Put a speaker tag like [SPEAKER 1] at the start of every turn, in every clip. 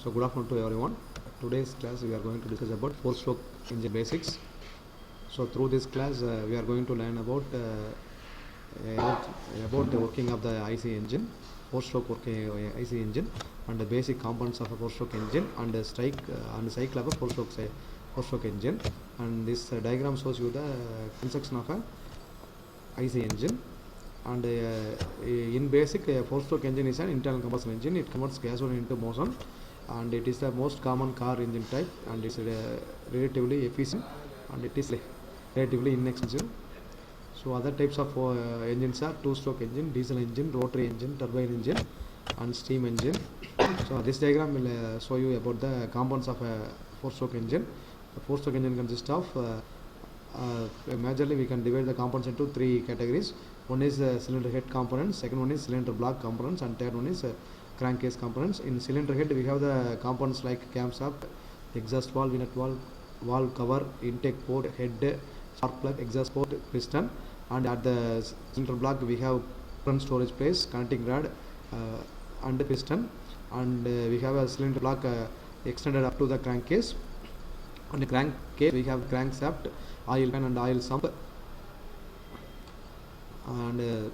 [SPEAKER 1] So good afternoon to everyone. Today's class we are going to discuss about four-stroke engine basics. So through this class we are going to learn about the working of the IC engine, four-stroke working IC engine, and the basic components of a four-stroke engine, and the cycle of a four-stroke engine. And this diagram shows you the construction of a IC engine. And in basic, a four-stroke engine is an internal combustion engine. It converts gasoline into motion, and it is the most common car engine type, and it's relatively efficient, and it is relatively inexpensive. So other types of engines are two-stroke engine, diesel engine, rotary engine, turbine engine, and steam engine. So this diagram will show you about the components of a four-stroke engine. The four-stroke engine consists of majorly we can divide the components into three categories. One is cylinder head components, second one is cylinder block components, and third one is crankcase components. In cylinder head we have the components like camshaft, exhaust valve, inlet valve, valve cover, intake port, head, spark plug, exhaust port, piston. And at the cylinder block we have front storage place, connecting rod, and piston. And we have a cylinder block extended up to the crankcase. On the crankcase we have crankshaft, oil pan, and oil sump. And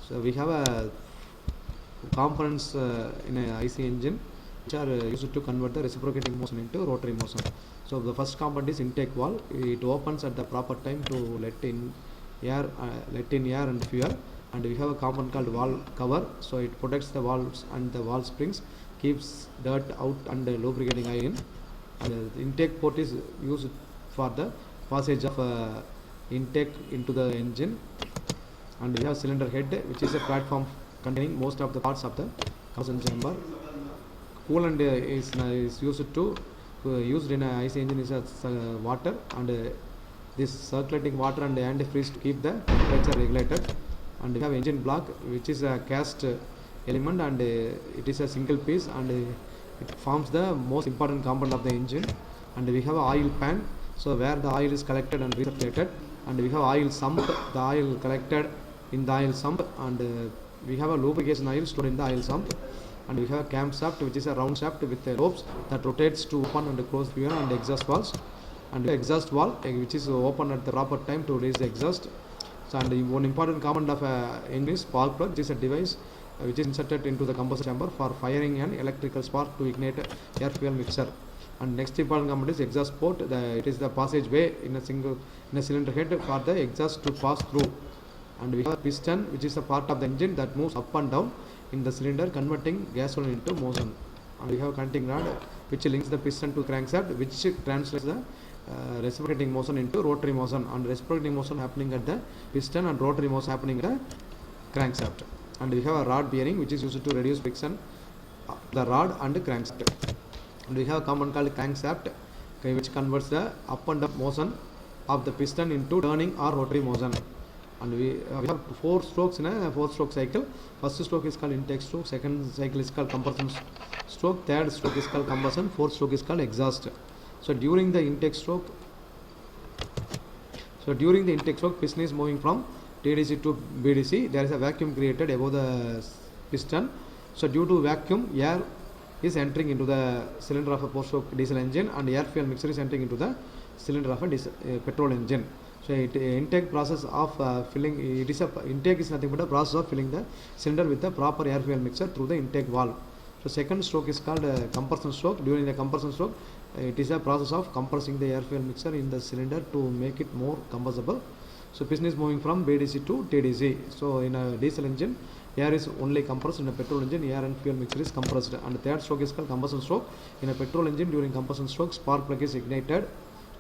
[SPEAKER 1] so we have components in an IC engine which are used to convert the reciprocating motion into rotary motion. So the first component is intake valve. It opens at the proper time to let in air and fuel. And we have a component called valve cover. So it protects the valves and the valve springs, keeps dirt out and lubricating oil in. And the intake port is used for the passage of intake into the engine. And we have cylinder head, which is a platform containing most of the parts of the combustion chamber. Coolant is used in a IC engine is water, and this circulating water and antifreeze to keep the temperature regulated. And we have engine block, which is a cast element, and it is a single piece, and it forms the most important component of the engine. And we have oil pan, so where the oil is collected and recirculated. And we have oil sump, the oil collected in the oil sump, and we have a lubrication oil stored in the oil sump. And we have a camshaft, which is a round shaft with ropes that rotates to open and close fuel and exhaust valves. And the exhaust valve, which is open at the proper time to release the exhaust. So, and one important component of engine is spark plug, which is a device which is inserted into the combustion chamber for firing an electrical spark to ignite air fuel mixture. And next important component is exhaust port. It is the passageway in a cylinder head for the exhaust to pass through. And we have a piston, which is a part of the engine that moves up and down in the cylinder, converting gasoline into motion. And we have a connecting rod, which links the piston to crankshaft, which translates the reciprocating motion into rotary motion. And reciprocating motion happening at the piston, and rotary motion happening at the crankshaft. And we have a rod bearing, which is used to reduce friction the rod and crankshaft. And we have a component called crankshaft, which converts the up and down motion of the piston into turning or rotary motion. And we have four strokes in a four-stroke cycle. First stroke is called intake stroke, second cycle is called compression stroke, third stroke is called combustion, fourth stroke is called exhaust. So during the intake stroke, piston is moving from TDC to BDC. There is a vacuum created above the piston. So due to vacuum, air is entering into the cylinder of a four-stroke diesel engine, and air fuel mixture is entering into the cylinder of a petrol engine. So intake process of filling, intake is nothing but a process of filling the cylinder with the proper air fuel mixture through the intake valve. So second stroke is called compression stroke. During the compression stroke, it is a process of compressing the air fuel mixture in the cylinder to make it more combustible. So piston is moving from BDC to TDC. So in a diesel engine, air is only compressed. In a petrol engine, air and fuel mixture is compressed. And the third stroke is called combustion stroke. In a petrol engine, during combustion stroke, spark plug is ignited.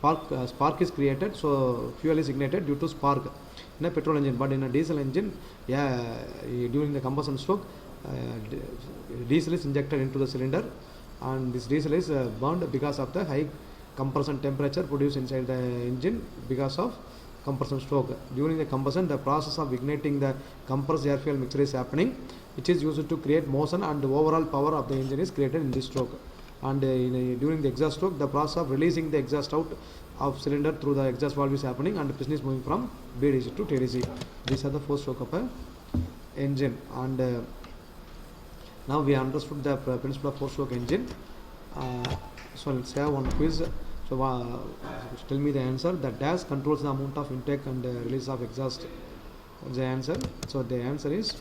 [SPEAKER 1] Spark is created, so fuel is ignited due to spark in a petrol engine. But in a diesel engine, during the combustion stroke, diesel is injected into the cylinder, and this diesel is burned because of the high compression temperature produced inside the engine because of compression stroke. During the combustion, the process of igniting the compressed air fuel mixture is happening, which is used to create motion, and the overall power of the engine is created in this stroke. And during the exhaust stroke, the process of releasing the exhaust out of cylinder through the exhaust valve is happening, and the piston is moving from BDC to TDC. These are the four stroke of a engine. And Now we understood the principle of four-stroke engine. So let's have one quiz. So tell me the answer. The dash controls the amount of intake and release of exhaust. What's the answer? So the answer is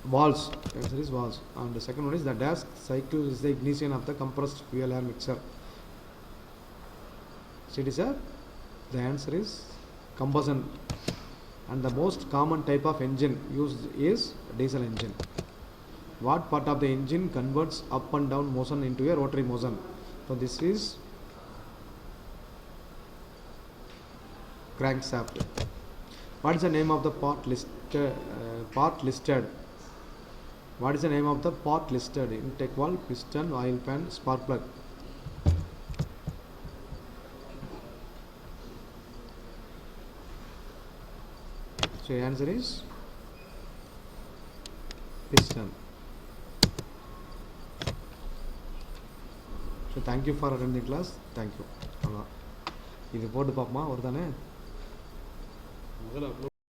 [SPEAKER 1] valves. The answer is valves. And the second one is the dash cycle is the ignition of the compressed fuel air mixer. So it is the answer is combustion. And the most common type of engine used is diesel engine. What part of the engine converts up and down motion into a rotary motion? So this is crankshaft. What is the name of the part listed? What is the name of the part listed? Intake valve, piston, oil pan, spark plug. So the answer is piston. So thank you for attending class. Thank you. இது போட்டு பார்ப்போமா ஒரு தானே முதல்ல